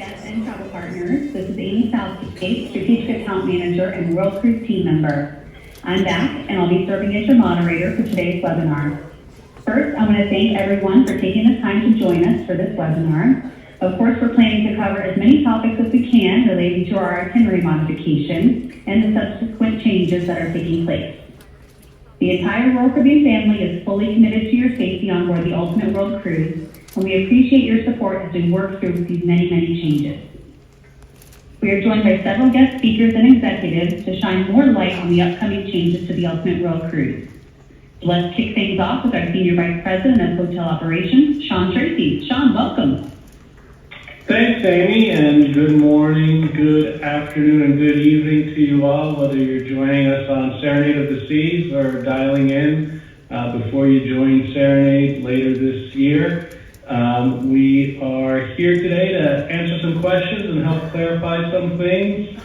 guests and travel partners. This is Amy Southgate, Strategic Account Manager and World Cruise Team Member. I'm back, and I'll be serving as your moderator for today's webinar. First, I want to thank everyone for taking the time to join us for this webinar. Of course, we're planning to cover as many topics as we can relating to our itinerary modification and the subsequent changes that are taking place. The entire Royal Caribbean family is fully committed to your safety on board the Ultimate World Cruise, and we appreciate your support as we work through these many changes. We are joined by several guest speakers and executives to shine more light on the upcoming changes to the Ultimate World Cruise. Let's kick things off with our Senior Vice President of Hotel Operations, Sean Tracy. Sean, welcome. Thanks, Amy, and good morning, good afternoon, and good evening to you all, whether you're joining us on Serenade of the Seas or dialing in before you join Serenade later this year. We are here today to answer some questions and help clarify some things.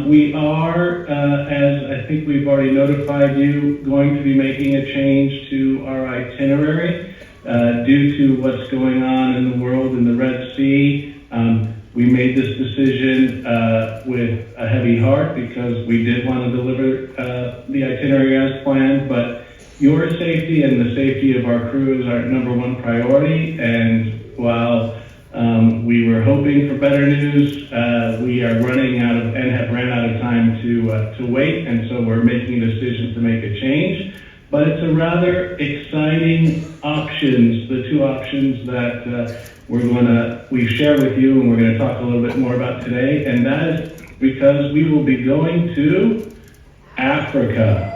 We are, as I think we've already notified you, going to be making a change to our itinerary. Due to what's going on in the world in the Red Sea, we made this decision with a heavy heart because we did want to deliver the itinerary as planned, but your safety and the safety of our crew is our number one priority. And while we were hoping for better news, we are running out of and have ran out of time to wait, and so we're making a decision to make a change. But it's a rather exciting options, the two options that we've shared with you and we're going to talk a little bit more about today, and that is because we will be going to Africa.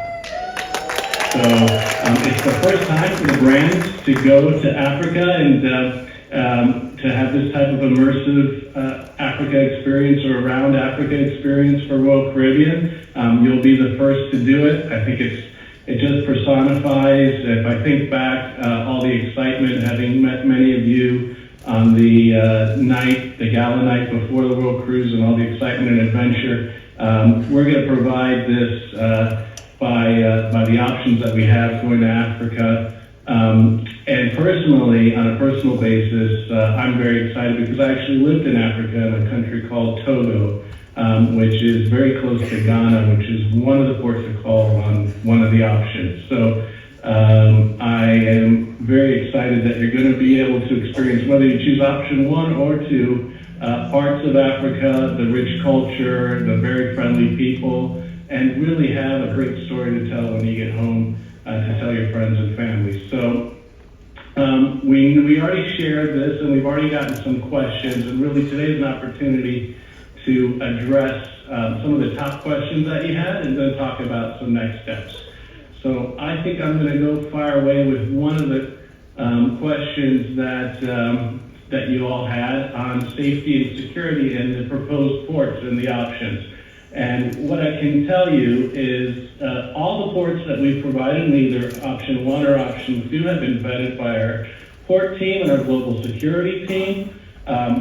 So it's the first time for the brand to go to Africa and to have this type of immersive Africa experience or around Africa experience for Royal Caribbean. You'll be the first to do it. I think it just personifies, if I think back, all the excitement, having met many of you on the gala night before the World Cruise and all the excitement and adventure. We're going to provide this by the options that we have going to Africa. And personally, on a personal basis, I'm very excited because I actually lived in Africa in a country called Togo, which is very close to Ghana, which is one of the ports of call on one of the options. So I am very excited that you're going to be able to experience, whether you choose option 1 or 2, parts of Africa, the rich culture, the very friendly people, and really have a great story to tell when you get home to tell your friends and family. So we already shared this, and we've already gotten some questions, and really today's an opportunity to address some of the top questions that you had and then talk about some next steps. So I think I'm going to go fire away with one of the questions that you all had on safety and security and the proposed ports and the options. And what I can tell you is all the ports that we've provided in either option 1 or option 2 have been vetted by our port team and our global security team.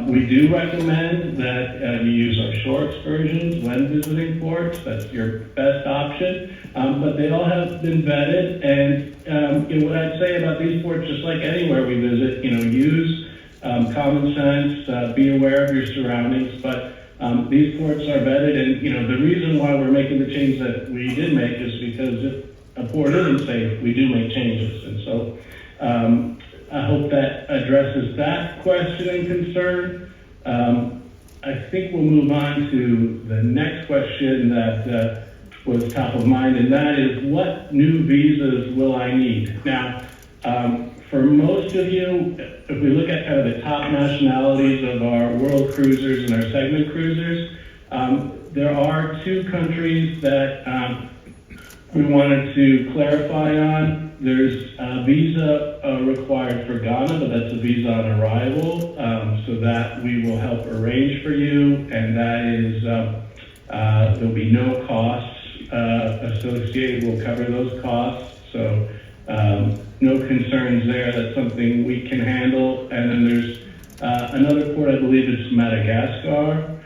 We do recommend that you use our shore excursions when visiting ports. That's your best option. But they all have been vetted. And what I'd say about these ports, just like anywhere we visit, use common sense, be aware of your surroundings. But these ports are vetted, and the reason why we're making the change that we did make is because if a port isn't safe, we do make changes. And so I hope that addresses that question and concern. I think we'll move on to the next question that was top of mind, and that is, what new visas will I need? Now, for most of you, if we look at kind of the top nationalities of our world cruisers and our segment cruisers, there are 2 countries that we wanted to clarify on. There's a visa required for Ghana, but that's a visa on arrival, so that we will help arrange for you, and that is, there'll be no costs associated. We'll cover those costs, so no concerns there. That's something we can handle. And then there's another port, I believe it's Madagascar,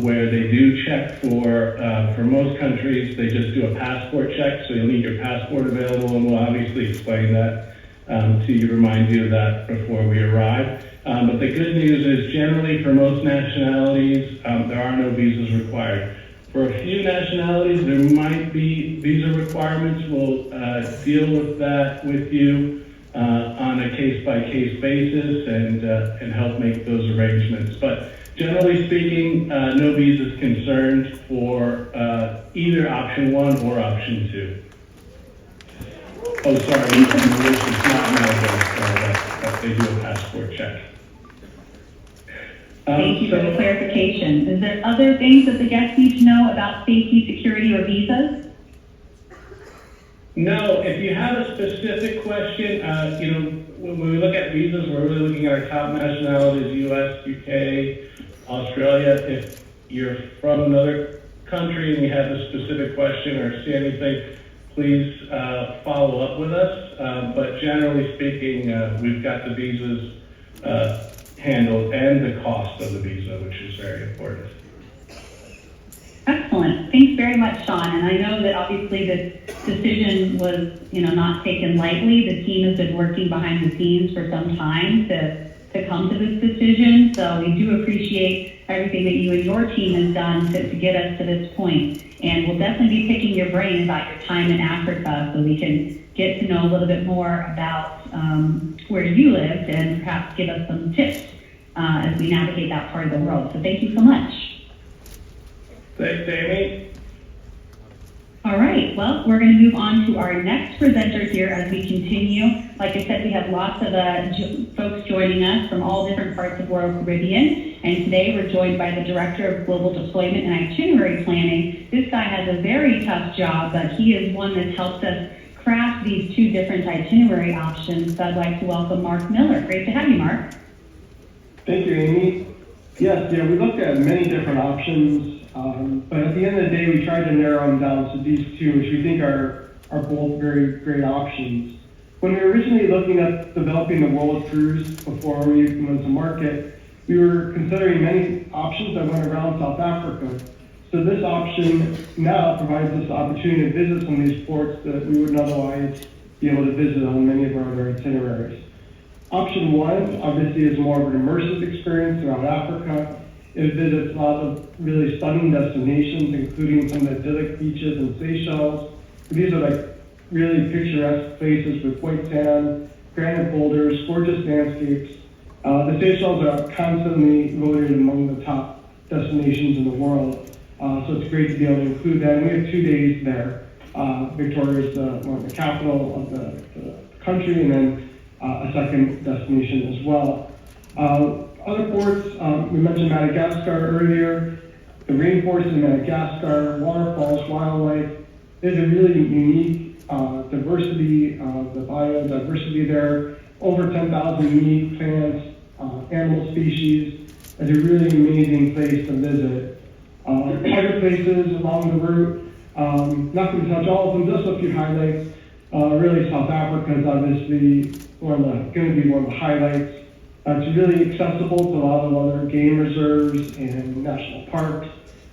where they do check for most countries, they just do a passport check, so you'll need your passport available, and we'll obviously explain that to you, remind you of that before we arrive. But the good news is generally for most nationalities, there are no visas required. For a few nationalities, there might be visa requirements. We'll deal with that with you on a case-by-case basis and help make those arrangements. But generally speaking, no visas concerned for either option 1 or option 2. Oh, sorry, it's not Melbourne, so they do a passport check. Thank you for the clarification. Is there other things that the guests need to know about safety, security, or visas? No, if you have a specific question, when we look at visas, we're really looking at our top nationalities, US, UK, Australia. If you're from another country and you have a specific question or see anything, please follow up with us. But generally speaking, we've got the visas handled and the cost of the visa, which is very important. Excellent. Thanks very much, Sean. And I know that obviously this decision was, not taken lightly. The team has been working behind the scenes for some time to come to this decision. So we do appreciate everything that you and your team has done to get us to this point. And we'll definitely be picking your brain about your time in Africa so we can get to know a little bit more about where you lived and perhaps give us some tips as we navigate that part of the world. So thank you so much. Thanks, Amy. All right, well, we're going to move on to our next presenter here as we continue. Like I said, we have lots of folks joining us from all different parts of Royal Caribbean. And today we're joined by the Director of Global Deployment and Itinerary Planning. This guy has a very tough job, but he is one that's helped us craft these 2 different itinerary options. So I'd like to welcome Mark Miller. Great to have you, Mark. Thank you, Amy. Yes, we looked at many different options, but at the end of the day, we tried to narrow them down to these 2, which we think are both very great options. When we were originally looking at developing the World Cruise before we even went to market, we were considering many options that went around South Africa. So this option now provides us the opportunity to visit some of these ports that we wouldn't otherwise be able to visit on many of our other itineraries. Option 1, obviously, is more of an immersive experience throughout Africa. It visits lots of really stunning destinations, including some idyllic beaches in Seychelles. These are like really picturesque places with white sand, granite boulders, gorgeous landscapes. The Seychelles are constantly voted among the top destinations in the world, so it's great to be able to include that. And we have 2 days there. Victoria is the capital of the country, and then a second destination as well. Other ports, we mentioned Madagascar earlier. The rainforest in Madagascar, waterfalls, wildlife. There's a really unique diversity, the biodiversity there. Over 10,000 unique plants, animal species. It's a really amazing place to visit. Other places along the route, not going to touch all of them, just a few highlights. Really, South Africa is obviously going to be one of the highlights. It's really accessible to a lot of other game reserves and national parks,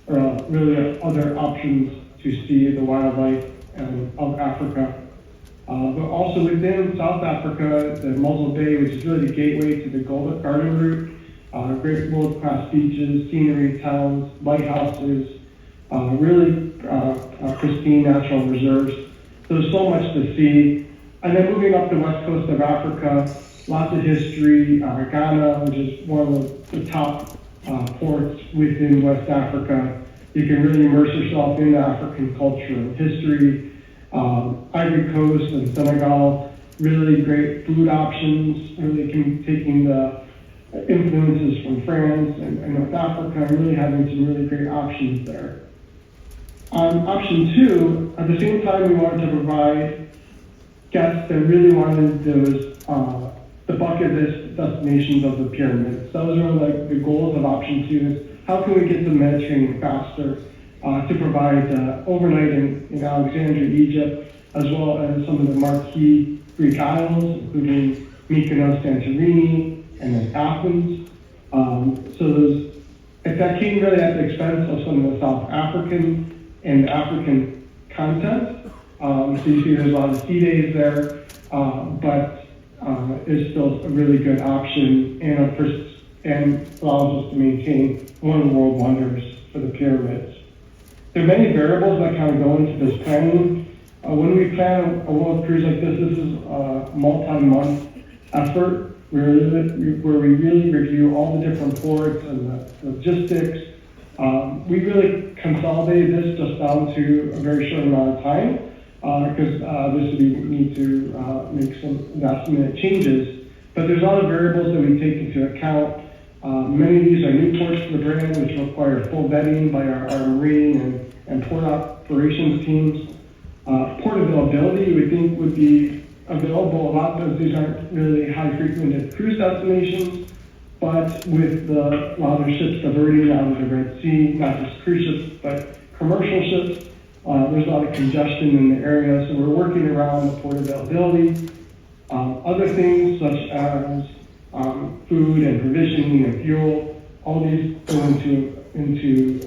or really other options to see the wildlife of Africa. But also within South Africa, the Mussel Bay, which is really the gateway to the Garden Route, great world-class beaches, scenery towns, lighthouses, really pristine natural reserves. There's so much to see. And then moving up the west coast of Africa, lots of history. Ghana, which is one of the top ports within West Africa. You can really immerse yourself in the African culture and history. Ivory Coast and Senegal, really great food options, really taking the influences from France and North Africa, and really having some really great options there. On option 2, at the same time, we wanted to provide guests that really wanted those the bucket list destinations of the pyramids. Those are like the goals of option 2 is how can we get to the Mediterranean faster to provide overnight in Alexandria, Egypt, as well as some of the marquee Greek isles, including Mykonos, Santorini, and then Athens. If that came really at the expense of some of the South African and African content, so you see there's a lot of sea days there, but is still a really good option and allows us to maintain one of the world wonders for the pyramids. There are many variables that kind of go into this planning. When we plan a world cruise like this is a multi-month effort where we really review all the different ports and the logistics. We really consolidated this just down to a very short amount of time because obviously we need to make some last-minute changes. But there's a lot of variables that we take into account. Many of these are new ports for the brand, which require full vetting by our marine and port operations teams. Port availability, we think, would be available a lot because these aren't really high frequented cruise destinations, but with a lot of ships diverting out of the Red Sea, not just cruise ships, but commercial ships, there's a lot of congestion in the area, so we're working around the port availability. Other things such as food and provisioning and fuel, all these go into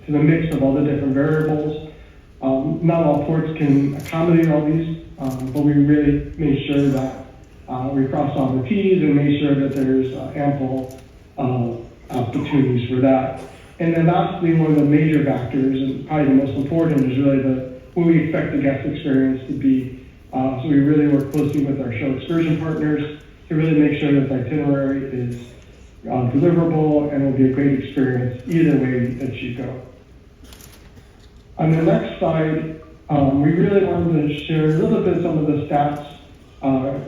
the mix of all the different variables. Not all ports can accommodate all these, but we really made sure that we crossed all the T's and made sure that there's ample opportunities for that. And then lastly, one of the major factors, and probably the most important, is really what we expect the guest experience to be. So we really work closely with our show excursion partners to really make sure that the itinerary is deliverable and will be a great experience either way that you go. On the next slide, we really wanted to share a little bit some of the stats.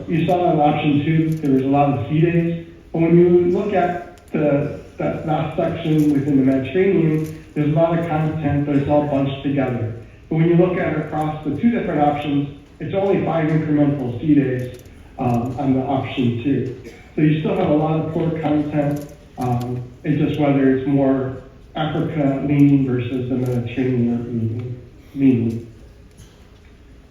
You saw on option 2, there was a lot of sea days, but when you look at that last section within the Mediterranean, there's a lot of content, but it's all bunched together. But when you look at it across the 2 different options, it's only 5 incremental sea days on the option 2. So you still have a lot of port content, it's just whether it's more Africa leaning versus the Mediterranean leaning.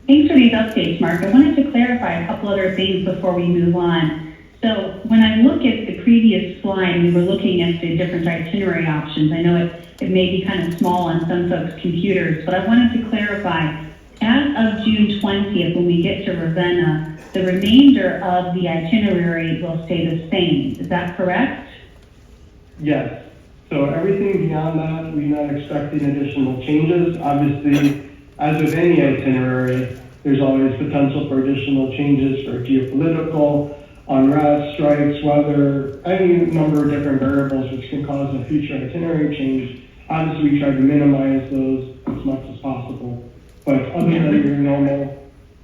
Thanks for these updates, Mark. I wanted to clarify a couple other things before we move on. So when I look at the previous slide, we were looking at the different itinerary options. I know it may be kind of small on some folks' computers, but I wanted to clarify, as of June 20th, when we get to Ravenna, the remainder of the itinerary will stay the same. Is that correct? Yes. So everything beyond that, we're not expecting additional changes. Obviously, as with any itinerary, there's always potential for additional changes for geopolitical, unrest, strikes, weather, any number of different variables which can cause a future itinerary change. Obviously, we try to minimize those as much as possible. But other than your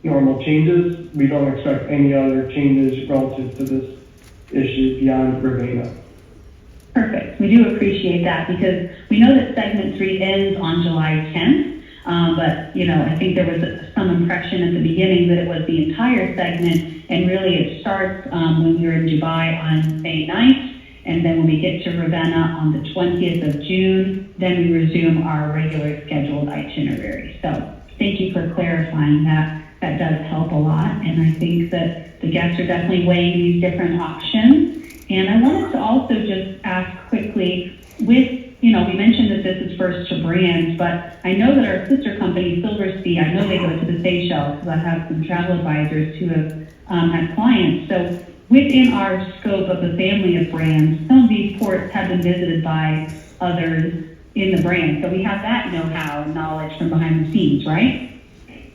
normal changes, we don't expect any other changes relative to this issue beyond Ravenna. Perfect. We do appreciate that because we know that segment 3 ends on July 10th. But, I think there was some impression at the beginning that it was the entire segment, and really it starts when we're in Dubai on May 9th, and then when we get to Ravenna on the 20th of June, then we resume our regular scheduled itinerary. So thank you for clarifying that. That does help a lot, and I think that the guests are definitely weighing these different options. And I wanted to also just ask quickly, we mentioned that this is first to brands, but I know that our sister company, Silver Sea, I know they go to the Seychelles because I have some travel advisors who have had clients. So within our scope of the family of brands, some of these ports have been visited by others in the brand. So we have that know-how and knowledge from behind the scenes, right?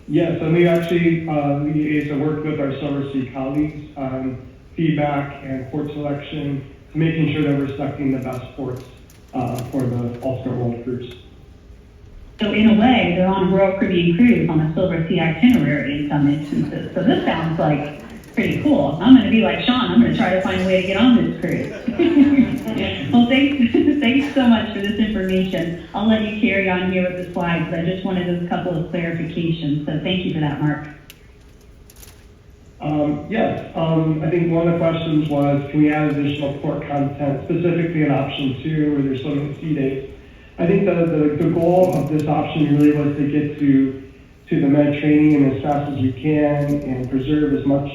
Yes, and we actually liaise and work with our Silver Sea colleagues on feedback and port selection, making sure that we're selecting the best ports for the All-Star World Cruise. So in a way, they're on a Royal Caribbean cruise on a Silver Sea itinerary in some instances. So this sounds like pretty cool. I'm going to be like Sean. I'm going to try to find a way to get on this cruise. Well, thanks so much for this information. I'll let you carry on here with the slides, but I just wanted a couple of clarifications. So thank you for that, Mark. Yes, I think one of the questions was, can we add additional port content, specifically in option 2, where there's so many sea days? I think the goal of this option really was to get to the Mediterranean as fast as we can and preserve as much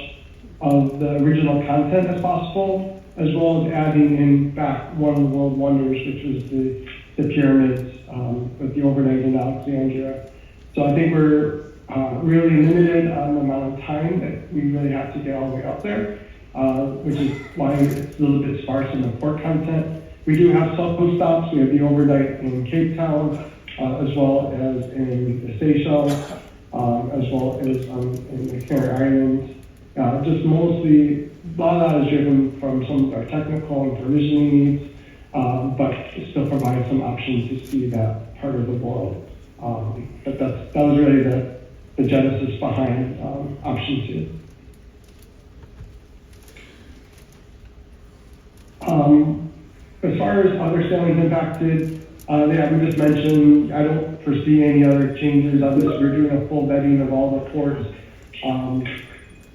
of the original content as possible, as well as adding in back one of the world wonders, which was the pyramids with the overnight in Alexandria. So I think we're really limited on the amount of time that we really have to get all the way up there, which is why it's a little bit sparse in the port content. We do have some stops. We have the overnight in Cape Town, as well as in the Seychelles, as well as in the Canary Islands. Just mostly, a lot of that is driven from some of our technical and provisioning needs, but it still provides some options to see that part of the world. But that was really the genesis behind option 2. As far as other sailings impacted, yeah, we just mentioned, I don't foresee any other changes. Obviously, we're doing a full vetting of all the ports.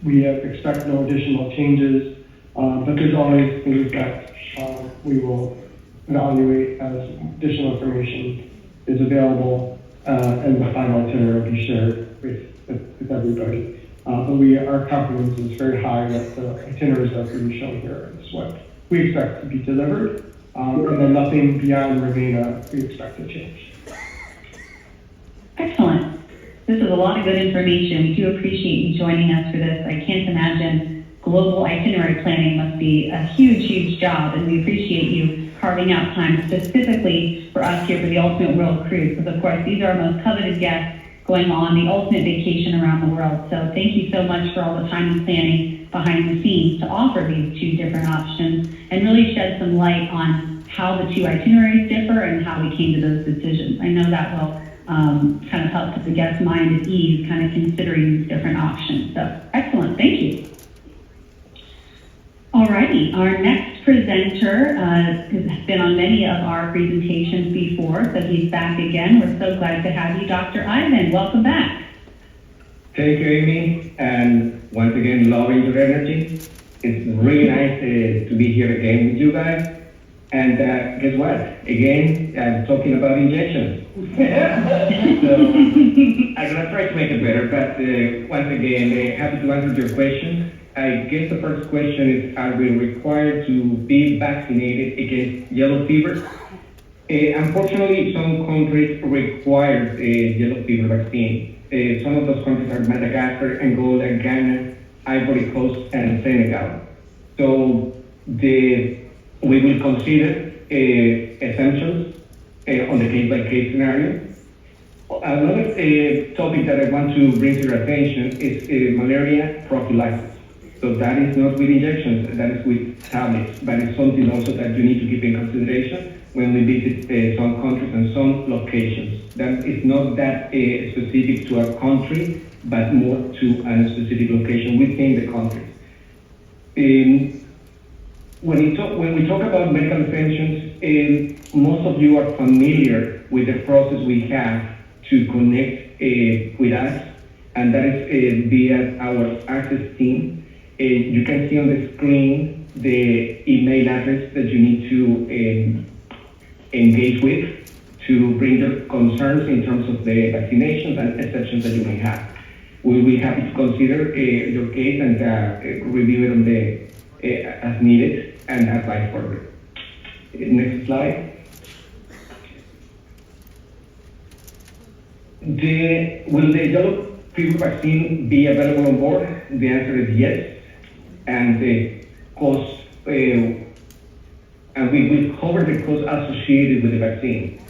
We expect no additional changes, but there's always things that we will evaluate as additional information is available, and the final itinerary will be shared with everybody. But our confidence is very high that the itineraries that we've shown here is what we expect to be delivered, and then nothing beyond Ravenna we expect to change. Excellent. This is a lot of good information. We do appreciate you joining us for this. I can't imagine global itinerary planning must be a huge, huge job, and we appreciate you carving out time specifically for us here for the Ultimate World Cruise, because of course these are our most coveted guests going on the ultimate vacation around the world. So thank you so much for all the time and planning behind the scenes to offer these two different options and really shed some light on how the two itineraries differ and how we came to those decisions. I know that will kind of help put the guest's mind at ease, kind of considering these different options. So excellent, thank you. Alrighty, our next presenter has been on many of our presentations before, so he's back again. We're so glad to have you, Dr. Ivan. Welcome back. Thank you, Amy, and once again, loving your energy. It's really nice to be here again with you guys. And guess what? Again, I'm talking about injections. So I'm gonna try to make it better, but once again, happy to answer your questions. I guess the first question is, are we required to be vaccinated against yellow fever? Unfortunately, some countries require a yellow fever vaccine. Some of those countries are Madagascar, Angola, Ghana, Ivory Coast, and Senegal. So we will consider exemptions on the case-by-case scenario. Another topic that I want to bring to your attention is malaria prophylaxis. So that is not with injections, that is with tablets, but it's something also that you need to keep in consideration when we visit some countries and some locations. That is not that specific to a country, but more to a specific location within the country. When we talk about medical exemptions, most of you are familiar with the process we have to connect with us, and that is via our access team. You can see on the screen the email address that you need to engage with to bring your concerns in terms of the vaccinations and exceptions that you may have. We will be happy to consider your case and review it on as needed and advise further. Next slide. Will the yellow fever vaccine be available on board? The answer is yes. And the cost, and we will cover the cost associated with the vaccine.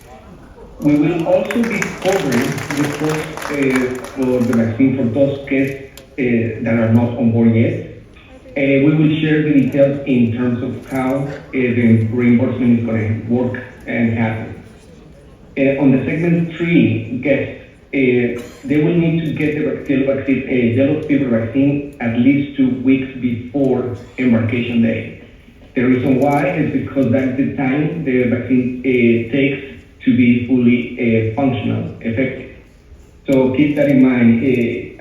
We will also be covering the cost for the vaccine for those guests that are not on board yet. We will share the details in terms of how the reimbursement is going to work and happen. On the segment 3 guests, they will need to get the yellow fever vaccine at least 2 weeks before embarkation day. The reason why is because that's the time the vaccine takes to be fully functional, effective. So keep that in mind.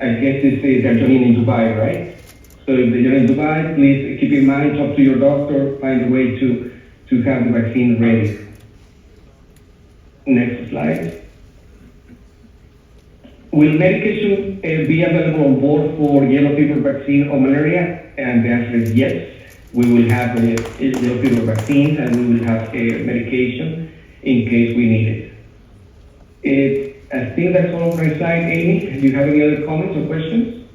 I guess they're joining in Dubai, right? So if you're in Dubai, please keep in mind, talk to your doctor, find a way to have the vaccine ready. Next slide. Will medication be available on board for yellow fever vaccine or malaria? And the answer is yes. We will have a yellow fever vaccine and we will have a medication in case we need it. I think that's all on my side. Amy, do you have any other comments or questions?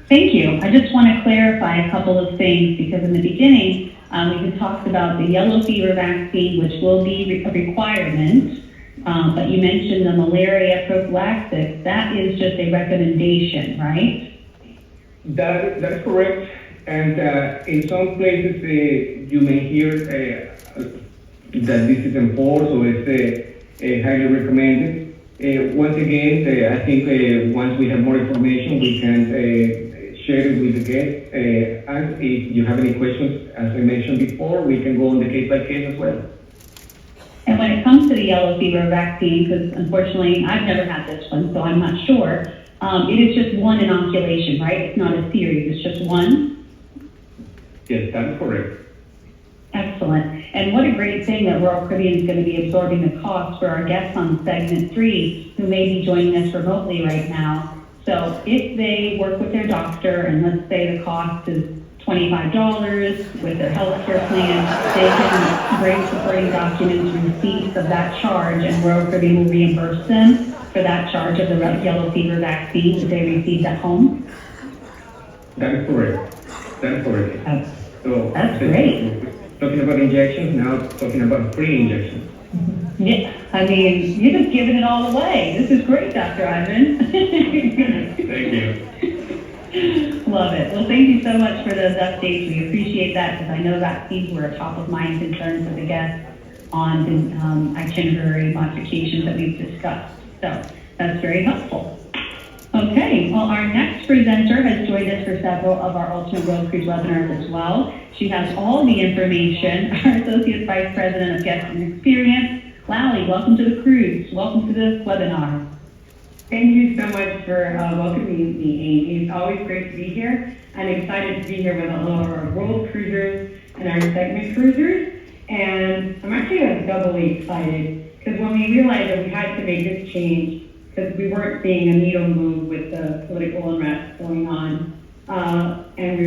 Thank you. I just want to clarify a couple of things because in the beginning, we had talked about the yellow fever vaccine, which will be a requirement, but you mentioned the malaria prophylaxis. That is just a recommendation, right? That is correct. And in some places, you may hear that this is enforced or it's highly recommended. Once again, I think once we have more information, we can share it with the guests. And if you have any questions, as I mentioned before, we can go on the case by case as well. And when it comes to the yellow fever vaccine, because unfortunately I've never had this one, so I'm not sure, it is just one inoculation, right? It's not a series, it's just one? Yes, that is correct. Excellent. And what a great thing that Royal Caribbean is going to be absorbing the cost for our guests on segment 3 who may be joining us remotely right now. So if they work with their doctor and let's say the cost is $25 with their healthcare plan, they can bring supporting documents, receipts of that charge, and Royal Caribbean will reimburse them for that charge of the yellow fever vaccine that they received at home. That is correct. That is correct. That's great. Talking about injections, now talking about free injections. Yeah, I mean, you're just giving it all away. This is great, Dr. Ivan. Thank you. Love it. Well, thank you so much for those updates. We appreciate that because I know vaccines were a top of mind concern for the guests on the itinerary modifications that we've discussed. So that's very helpful. Okay, well, our next presenter has joined us for several of our Ultimate World Cruise webinars as well. She has all the information, our Associate Vice President of Guest and Experience. Lally, welcome to the cruise. Welcome to the webinar. Thank you so much for welcoming me, Amy. It's always great to be here. I'm excited to be here with all of our world cruisers and our segment cruisers. And I'm actually doubly excited because when we realized that we had to make this change, because we weren't seeing a needle move with the political unrest going on, and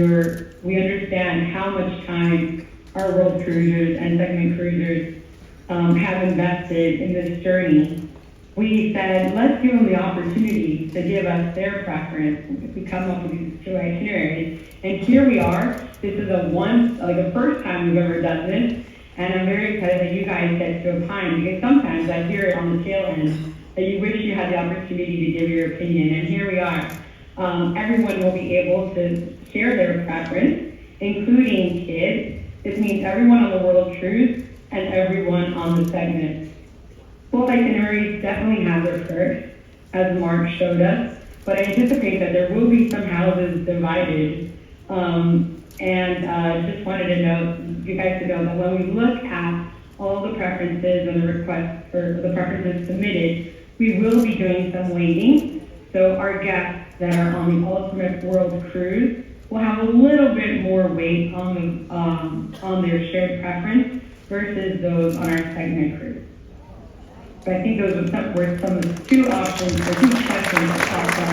we understand how much time our world cruisers and segment cruisers have invested in this journey. We said, let's give them the opportunity to give us their preference. We come up with these 2 itineraries, and here we are. This is the first time we've ever done this, and I'm very excited that you guys get to opine, because sometimes I hear it on the tail end that you wish you had the opportunity to give your opinion, and here we are. Everyone will be able to share their preference, including kids. This means everyone on the World Cruise and everyone on the segment. Both itineraries definitely have their perks, as Mark showed us, but I anticipate that there will be some houses divided. Just wanted to know, you guys to know that when we look at all the preferences and the requests for the preferences submitted, we will be doing some weighting. So our guests that are on the Ultimate World Cruise will have a little bit more weight on their shared preference versus those on our segment cruise. So I think those were some of the 2 options or 2 questions that popped up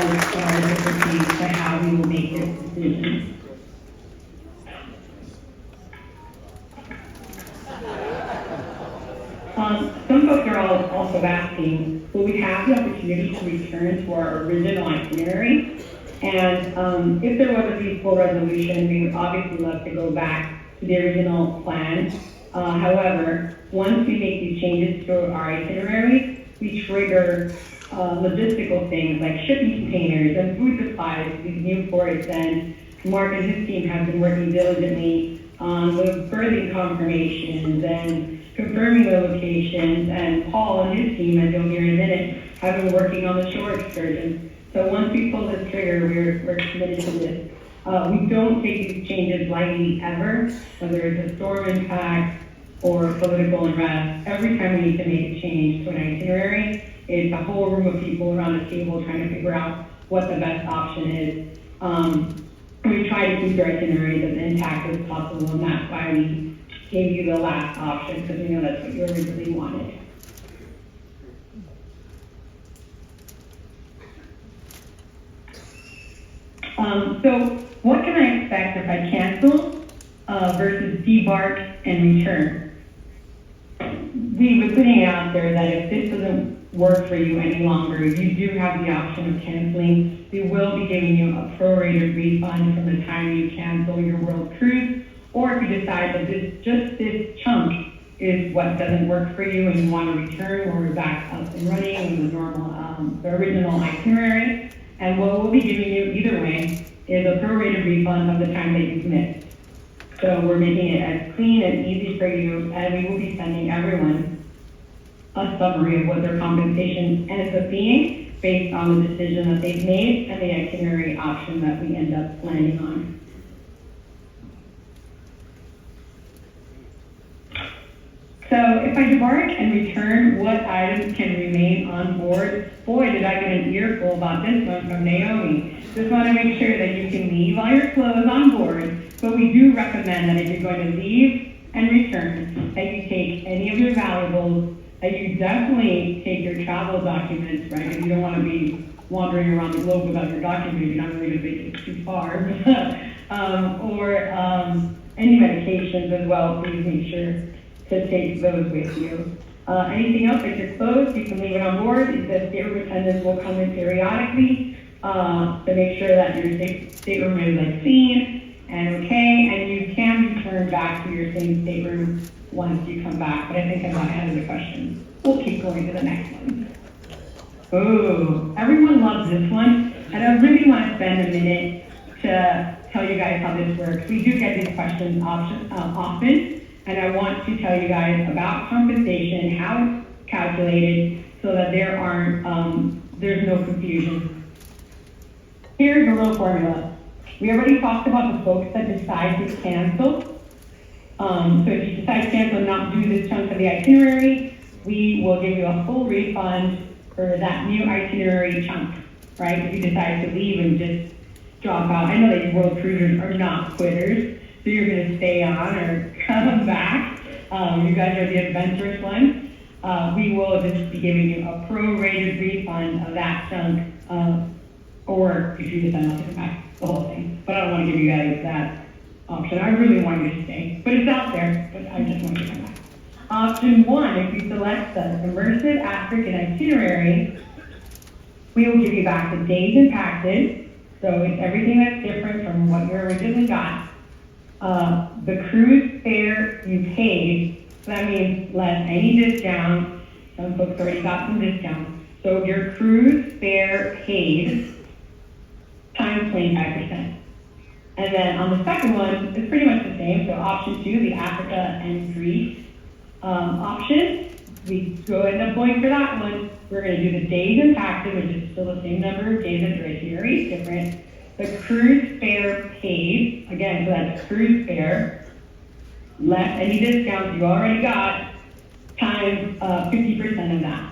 as far as it pertains to how we will make this decision. Some folks are also asking, will we have the opportunity to return to our original itinerary? And if there was a peaceful resolution, we would obviously love to go back to the original plan. However, once we make these changes to our itinerary, we trigger logistical things like shipping containers and food supplies to these new ports, and Mark and his team have been working diligently on the berthing confirmations and confirming the locations, and Paul and his team, as you'll hear in a minute, have been working on the shore excursions. So once we pull this trigger, we're committed to this. We don't take these changes lightly ever, whether it's a storm impact or political unrest. Every time we need to make a change to an itinerary, it's a whole room of people around the table trying to figure out what the best option is. We try to keep your itineraries as intact as possible, and that's why we gave you the last option, because we know that's what you originally wanted. So what can I expect if I cancel versus debark and return? We were putting out there that if this doesn't work for you any longer, you do have the option of canceling. We will be giving you a prorated refund from the time you cancel your world cruise, or if you decide that this chunk is what doesn't work for you and you want to return, when we're back up and running with the normal, the original itinerary. And what we'll be giving you either way is a prorated refund of the time that you've missed. So we're making it as clean and easy for you, and we will be sending everyone a summary of what their compensation ends up being based on the decision that they've made and the itinerary option that we end up landing on. So if I debark and return, what items can remain on board? Boy, did I get an earful about this one from Naomi. Just want to make sure that you can leave all your clothes on board, but we do recommend that if you're going to leave and return, that you take any of your valuables, that you definitely take your travel documents, right? If you don't want to be wandering around the globe without your documents, you're not really going to make it too far. or any medications as well, please make sure to take those with you. Anything else like your clothes, you can leave it on board. The stateroom attendants will come in periodically to make sure that your stateroom is like clean and okay, and you can return back to your same stateroom once you come back. But I think I got ahead of the question. We'll keep going to the next one. Oh, everyone loves this one, and I really want to spend a minute to tell you guys how this works. We do get these questions often, and I want to tell you guys about compensation, how it's calculated, so that there's no confusion. Here's a little formula. We already talked about the folks that decide to cancel. So if you decide to cancel and not do this chunk of the itinerary, we will give you a full refund for that new itinerary chunk, right? If you decide to leave and just drop out. I know that world cruisers are not quitters, so you're going to stay on or come back. You guys are the adventurous ones. We will just be giving you a prorated refund of that chunk, or if you decide not to come back, the whole thing. But I don't want to give you guys that option. I really want you to stay, but it's out there, but I just want you to come back. Option 1, if you select the immersive African itinerary, we will give you back the days impacted, so it's everything that's different from what you originally got. The cruise fare you paid, so that means less any discount. Some folks already got some discounts. So your cruise fare paid times 25%. And then on the second one, it's pretty much the same. So option 2, the Africa and Greece option, we go end up going for that one. We're going to do the days impacted, which is still the same number of days as your itinerary, different. The cruise fare paid, again, so that's cruise fare, less any discounts you already got, times 50% of that.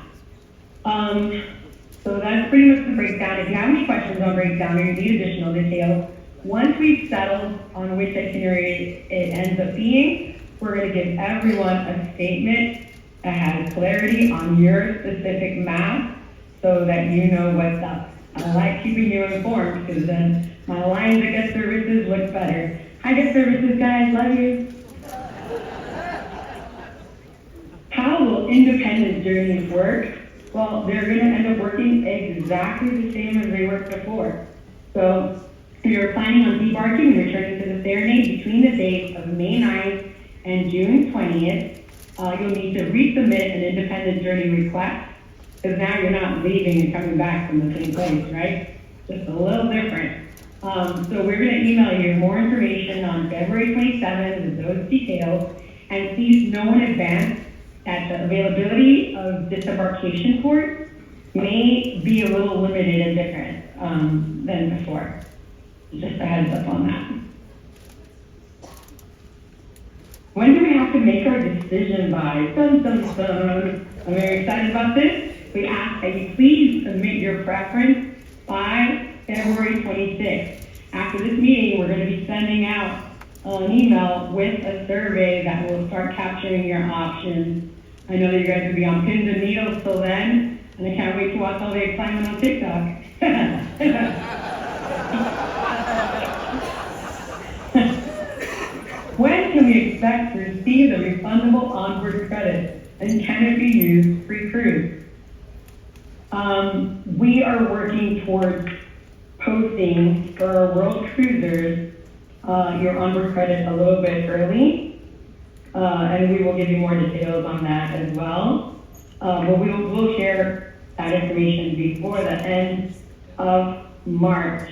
So that's pretty much the breakdown. If you have any questions on breakdown or you need additional details, once we've settled on which itinerary it ends up being, we're going to give everyone a statement that has clarity on your specific math so that you know what's up. I like keeping you informed because then my lines at Guest Services look better. Hi, Guest Services guys, love you. How will independent journeys work? Well, they're going to end up working exactly the same as they worked before. So if you're planning on debarking and returning to the Serenade between the dates of May 9th and June 20th, you'll need to resubmit an independent journey request, because now you're not leaving and coming back from the same place, right? Just a little different. So we're going to email you more information on February 27th with those details, and please know in advance that the availability of disembarkation ports may be a little limited and different than before. Just a heads up on that. When do we have to make our decision by? Dun, dun, dun. I'm very excited about this. We ask that you please submit your preference by February 26th. After this meeting, we're going to be sending out an email with a survey that will start capturing your options. I know that you guys will be on pins and needles till then, and I can't wait to watch all the excitement on TikTok. When can we expect to receive the refundable onboard credit, and can it be used pre-cruise? We are working towards posting for our world cruisers, your onboard credit a little bit early. And we will give you more details on that as well. But we'll share that information before the end of March.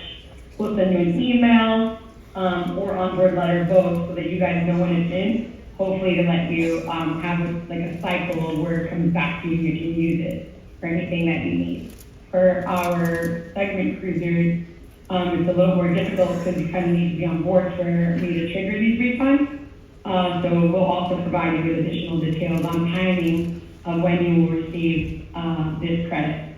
We'll send you an email, or onboard letter, both, so that you guys know when it's in. Hopefully to let you, have a cycle where it comes back to you, you can use it for anything that you need. For our segment cruisers, it's a little more difficult because you kind of need to be on board for me to trigger these refunds. So we'll also provide you with additional details on timing of when you will receive this credit.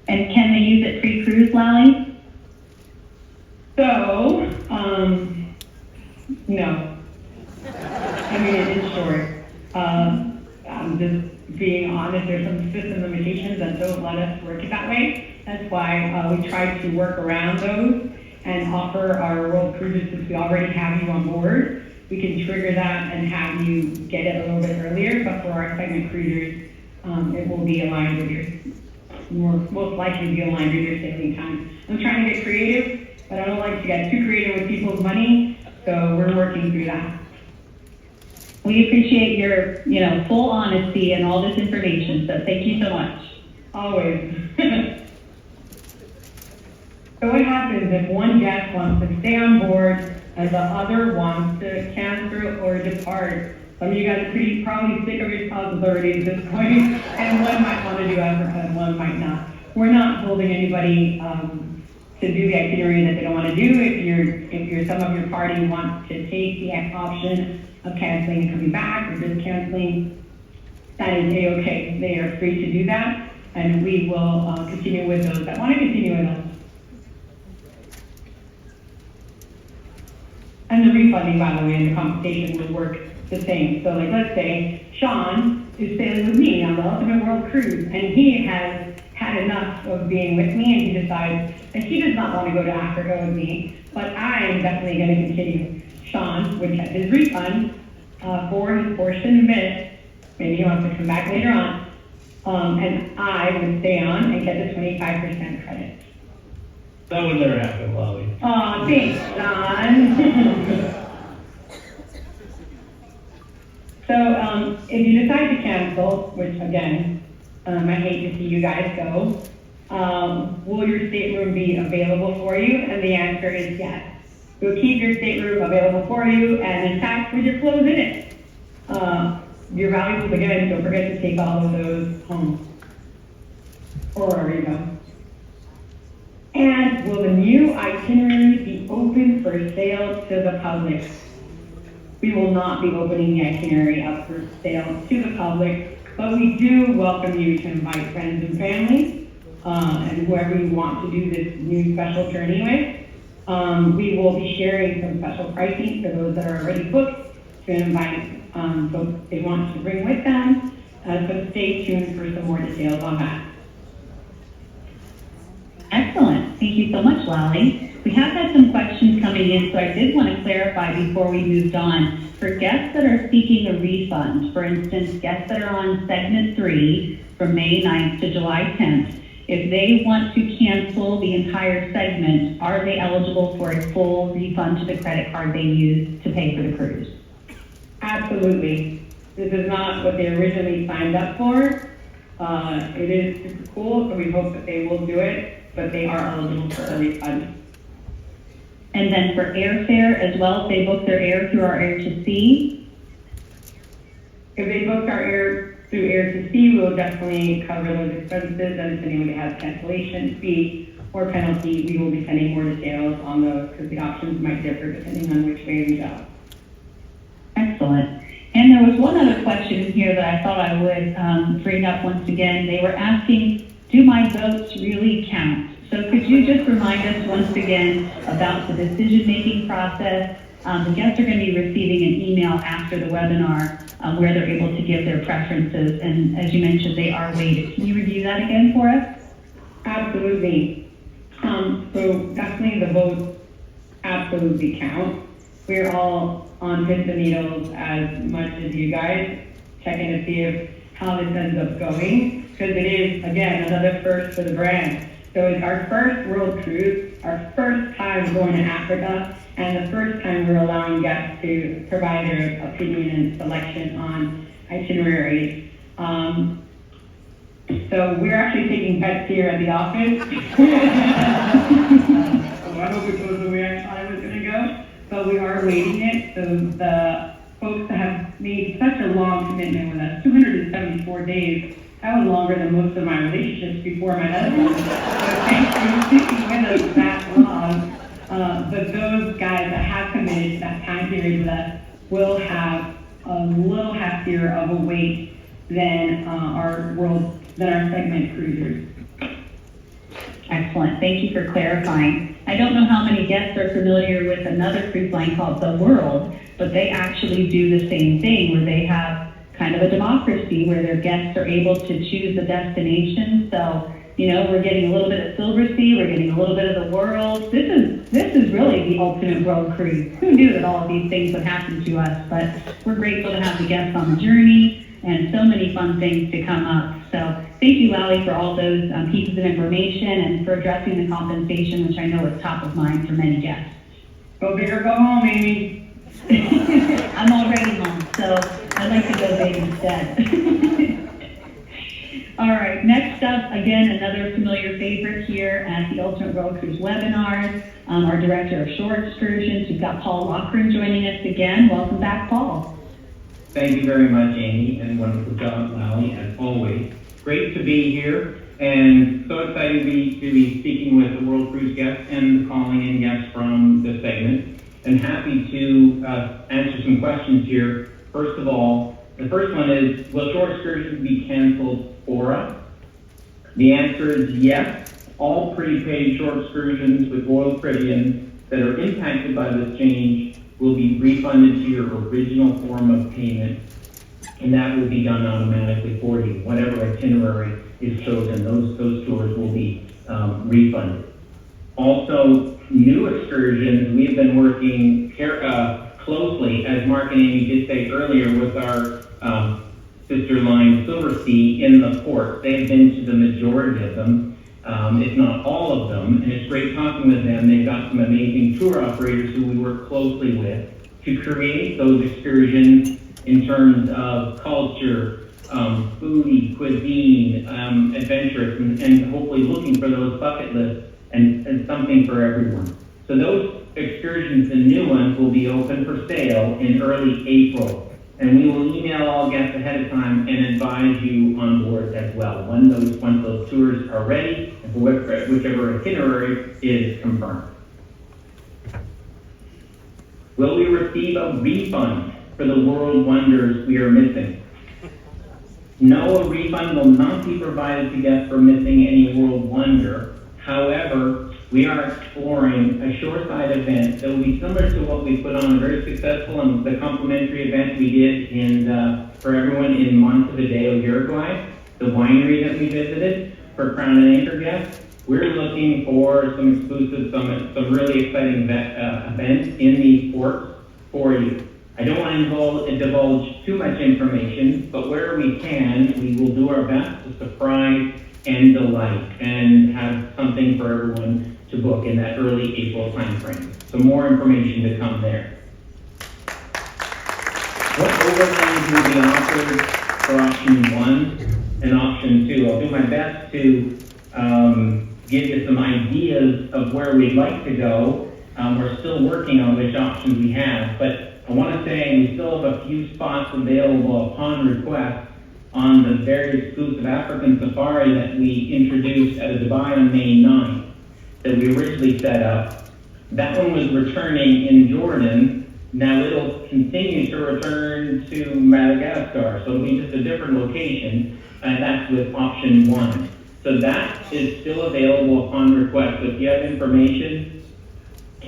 And can they use it pre-cruise, Lally? So, no. I mean, it is short. I'm just being honest, there's some system limitations that don't let us work it that way. That's why we try to work around those and offer our world cruises, since we already have you on board. We can trigger that and have you get it a little bit earlier, but for our segment cruisers, it will be aligned with your, most likely be aligned with your sailing time. I'm trying to get creative, but I don't like to get too creative with people's money, so we're working through that. We appreciate your, full honesty and all this information, so thank you so much. Always. So what happens if one guest wants to stay on board and the other wants to cancel or depart? Some of you guys are probably sick of your responsibilities at this point, and one might want to do Africa and one might not. We're not holding anybody to do the itinerary that they don't want to do. If some of your party wants to take the option of canceling and coming back, or just canceling, that is A-okay. They are free to do that, and we will continue with those that want to continue with us. And the refunding, by the way, and the compensation will work the same. So let's say Sean is sailing with me on the Ultimate World Cruise, and he has had enough of being with me, and he decides that he does not want to go to Africa with me, but I am definitely going to continue. Sean would get his refund for his portion missed. Maybe he wants to come back later on, and I would stay on and get the 25% credit. That would never happen, Lolly. Aw, thanks, John. So, if you decide to cancel, which again, I hate to see you guys go, will your stateroom be available for you? And the answer is yes. We'll keep your stateroom available for you, and in fact, with your clothes in it. Your valuables, again, don't forget to take all of those home, or wherever you go. And will the new itinerary be open for sale to the public? We will not be opening the itinerary up for sale to the public, but we do welcome you to invite friends and family, and whoever you want to do this new special journey with. We will be sharing some special pricing for those that are already booked to invite folks they want to bring with them. So stay tuned for some more details on that. Excellent. Thank you so much, Lally. We have had some questions coming in, so I did want to clarify before we moved on. For guests that are seeking a refund, for instance, guests that are on segment 3 from May 9th to July 10th, if they want to cancel the entire segment, are they eligible for a full refund to the credit card they used to pay for the cruise? Absolutely. This is not what they originally signed up for. It is super cool, so we hope that they will do it, but they are eligible for a refund. And then for airfare as well, if they book their air through our Air to Sea? If they booked our air through Air to Sea, we will definitely cover those expenses, and if anybody has cancellation fee or penalty, we will be sending more details on those, because the options might differ depending on which way we go. Excellent. And there was one other question here that I thought I would bring up once again. They were asking, do my votes really count? So could you just remind us once again about the decision-making process? The guests are going to be receiving an email after the webinar where they're able to give their preferences. And as you mentioned, they are weighted. Can you review that again for us? Absolutely. So definitely the votes absolutely count. We're all on pins and needles as much as you guys, checking to see if how this ends up going, because it is, again, another first for the brand. So it's our first world cruise, our first time going to Africa, and the first time we're allowing guests to provide their opinion and selection on itineraries. So we're actually taking bets here at the office. So I hope it goes the way I thought it was going to go, but we are waiting it. So the folks that have made such a long commitment with us, 274 days, that was longer than most of my relationships before my husband. So thanks for sticking with us that long. But those guys that have committed to that time period with us will have a little heftier of a weight than our segment cruisers. Excellent. Thank you for clarifying. I don't know how many guests are familiar with another cruise line called The World, but they actually do the same thing where they have kind of a democracy where their guests are able to choose the destination. So, we're getting a little bit of Silver Sea, we're getting a little bit of The World. This is really the ultimate world cruise. Who knew that all of these things would happen to us? But we're grateful to have the guests on the journey and so many fun things to come up. So thank you, Lally, for all those pieces of information and for addressing the compensation, which I know is top of mind for many guests. Go big or go home, Amy. I'm already home, so I'd like to go big instead. All right, next up, again, another familiar favorite here at the Ultimate World Cruise webinars, our Director of Shore Excursions. We've got Paul Lochran joining us again. Welcome back, Paul. Thank you very much, Amy, and wonderful job, Lally, as always. Great to be here, and so excited to be speaking with the World Cruise guests and the calling in guests from the segment, and happy to answer some questions here. First of all, the first one is, will shore excursions be canceled for us? The answer is yes. All prepaid shore excursions with Royal Caribbean that are impacted by this change will be refunded to your original form of payment, and that will be done automatically for you. Whatever itinerary is chosen, those tours will be refunded. Also, new excursions, we have been working closely, as Mark and Amy did say earlier, with our sister line Silver Sea in the port. They have been to the majority of them, if not all of them, and it's great talking with them. They've got some amazing tour operators who we work closely with to create those excursions in terms of culture, foodie, cuisine, adventurous, and hopefully looking for those bucket lists and something for everyone. So those excursions and new ones will be open for sale in early April. And we will email all guests ahead of time and advise you on board as well once those tours are ready and for whichever itinerary is confirmed. Will we receive a refund for the world wonders we are missing? No, a refund will not be provided to guests for missing any world wonder. However, we are exploring a shoreside event that will be similar to what we put on a very successful and the complimentary event we did for everyone in Montevideo, Uruguay, the winery that we visited for Crown and Anchor guests. We're looking for some exclusive, some really exciting events in these ports for you. I don't want to divulge too much information, but where we can, we will do our best to surprise and delight and have something for everyone to book in that early April timeframe. So more information to come there. What overlays will be offered for option 1 and option 2? I'll do my best to give you some ideas of where we'd like to go. We're still working on which options we have, but I want to say we still have a few spots available upon request on the very exclusive African safari that we introduced at a Dubai on May 9th that we originally set up. That one was returning in Jordan. Now it'll continue to return to Madagascar, so it'll be just a different location, and that's with option 1. So that is still available upon request. So if you have information,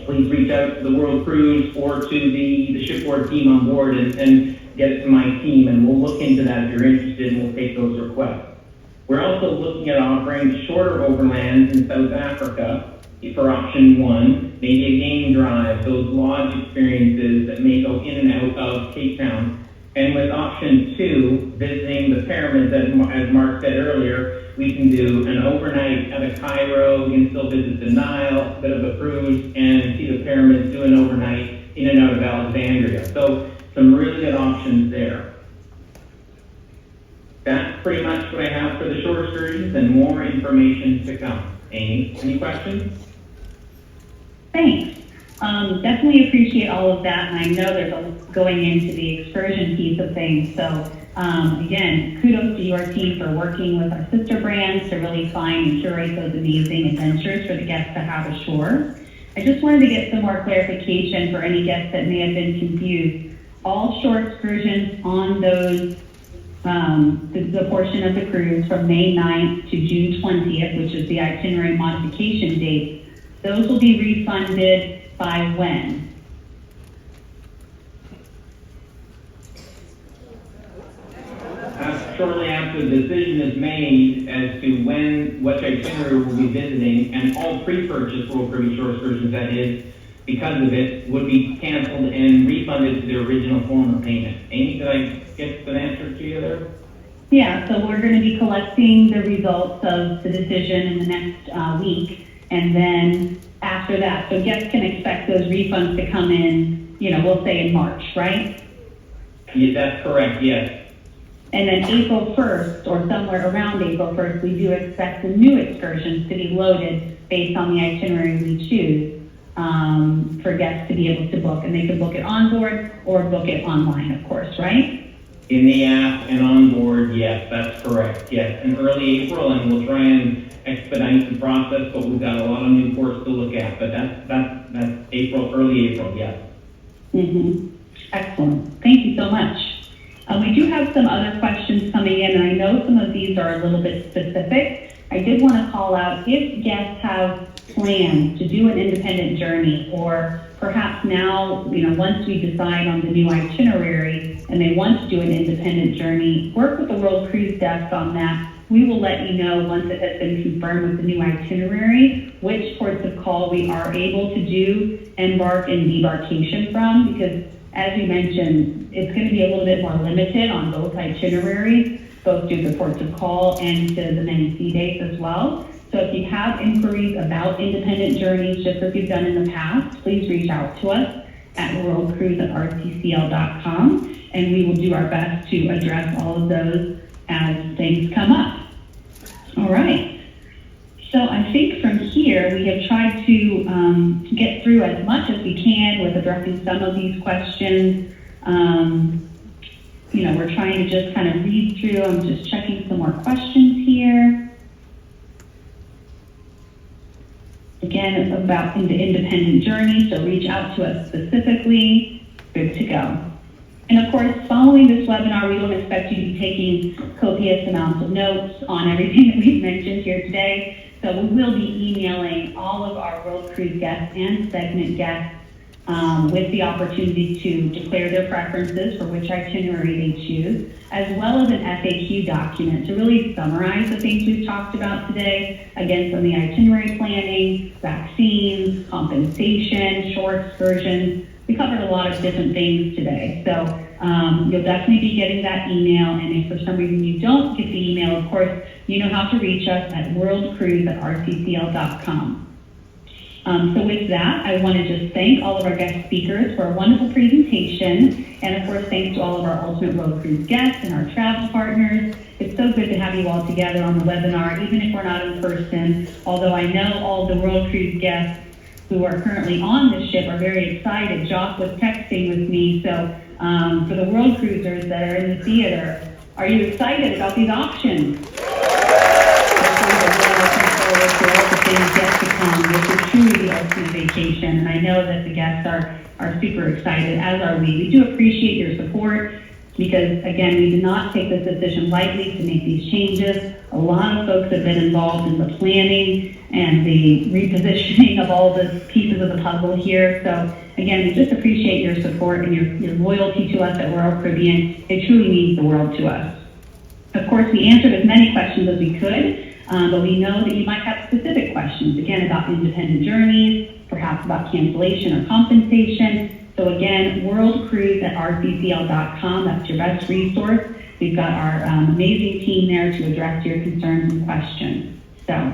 please reach out to the World Cruise or to the shipboard team on board and get it to my team, and we'll look into that if you're interested, and we'll take those requests. We're also looking at offering shorter overlands in South Africa for option 1, maybe a game drive, those lodge experiences that may go in and out of Cape Town. And with option 2, visiting the pyramids, as Mark said earlier, we can do an overnight at a Cairo, we can still visit the Nile, a bit of a cruise, and see the pyramids, do an overnight in and out of Alexandria. So some really good options there. That's pretty much what I have for the shore excursions, and more information to come. Amy, any questions? Thanks. Definitely appreciate all of that, and I know there's a lot going into the excursion piece of things. So again, kudos to your team for working with our sister brands to really find and curate those amazing adventures for the guests to have ashore. I just wanted to get some more clarification for any guests that may have been confused. All shore excursions on those, the portion of the cruise from May 9th to June 20th, which is the itinerary modification date, those will be refunded by when? Shortly after the decision is made as to which itinerary we'll be visiting, and all pre-purchased World Caribbean Shore excursions, that is, because of it, would be canceled and refunded to their original form of payment. Amy, did I get an answer to you there? Yeah, so we're going to be collecting the results of the decision in the next week, and then after that, so guests can expect those refunds to come in, we'll say in March, right? Yeah, that's correct, yes. And then April 1st, or somewhere around April 1st, we do expect the new excursions to be loaded based on the itinerary we choose for guests to be able to book. And they can book it on board or book it online, of course, right? In the app and on board, yes, that's correct, yes. In early April, and we'll try and expedite the process, but we've got a lot of new ports to look at. But that's April, early April, yes. Mm-hmm. Excellent. Thank you so much. We do have some other questions coming in, and I know some of these are a little bit specific. I did want to call out if guests have plans to do an independent journey, or perhaps now, once we decide on the new itinerary and they want to do an independent journey, work with the World Cruise Desk on that. We will let you know once it has been confirmed with the new itinerary which ports of call we are able to do embark and debarkation from, because as you mentioned, it's going to be a little bit more limited on both itineraries, both to the ports of call and to the many sea dates as well. So if you have inquiries about independent journeys, just as you've done in the past, please reach out to us at worldcruise@rccl.com, and we will do our best to address all of those as things come up. All right. So I think from here, we have tried to get through as much as we can with addressing some of these questions. We're trying to just kind of read through. I'm just checking some more questions here. Again, it's about the independent journey, so reach out to us specifically. Good to go. And of course, following this webinar, we don't expect you to be taking copious amounts of notes on everything that we've mentioned here today. So we will be emailing all of our World Cruise guests and segment guests with the opportunity to declare their preferences for which itinerary they choose, as well as an FAQ document to really summarize the things we've talked about today, again, from the itinerary planning, vaccines, compensation, shore excursions. We covered a lot of different things today. So you'll definitely be getting that email, and if for some reason you don't get the email, of course, you know how to reach us at worldcruise@rccl.com. So with that, I want to just thank all of our guest speakers for a wonderful presentation, and of course, thanks to all of our Ultimate World Cruise guests and our travel partners. It's so good to have you all together on the webinar, even if we're not in person, although I know all the World Cruise guests who are currently on this ship are very excited. Jock was texting with me, so for the World Cruisers that are in the theater, are you excited about these options? Things yet to come. This is truly the ultimate vacation, and I know that the guests are super excited, as are we. We do appreciate your support because, again, we did not take this decision lightly to make these changes. A lot of folks have been involved in the planning and the repositioning of all the pieces of the puzzle here. So, again, we just appreciate your support and your loyalty to us at Royal Caribbean. It truly means the world to us. Of course, we answered as many questions as we could. But we know that you might have specific questions, again, about independent journeys, perhaps about cancellation or compensation. So again, worldcruise@rccl.com, that's your best resource. We've got our amazing team there to address your concerns and questions. So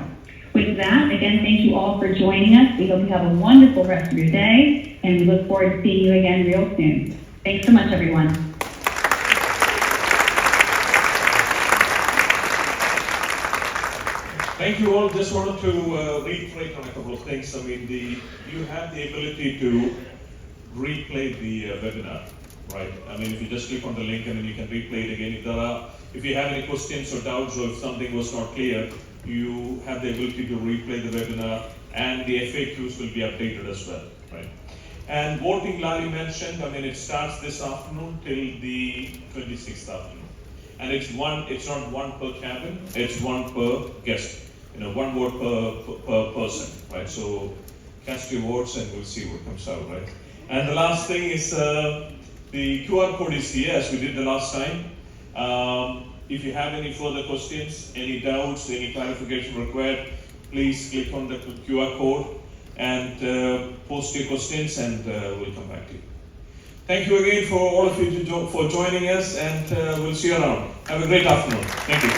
with that, again, thank you all for joining us. We hope you have a wonderful rest of your day, and we look forward to seeing you again real soon. Thanks so much, everyone. Thank you all. Just wanted to reiterate on a couple of things. I mean, you have the ability to replay the webinar, right? I mean, if you just click on the link and then you can replay it again. If you have any questions or doubts or if something was not clear, you have the ability to replay the webinar, and the FAQs will be updated as well, right? And voting, Larry mentioned, I mean, it starts this afternoon till the 26th afternoon. And it's not one per cabin, it's one per guest. One vote per person, right? So cast your votes and we'll see what comes out, right? And the last thing is the QR code is here as we did the last time. If you have any further questions, any doubts, any clarification required, please click on the QR code and post your questions, and we'll come back to you. Thank you again for all of you for joining us, and we'll see you around. Have a great afternoon. Thank you.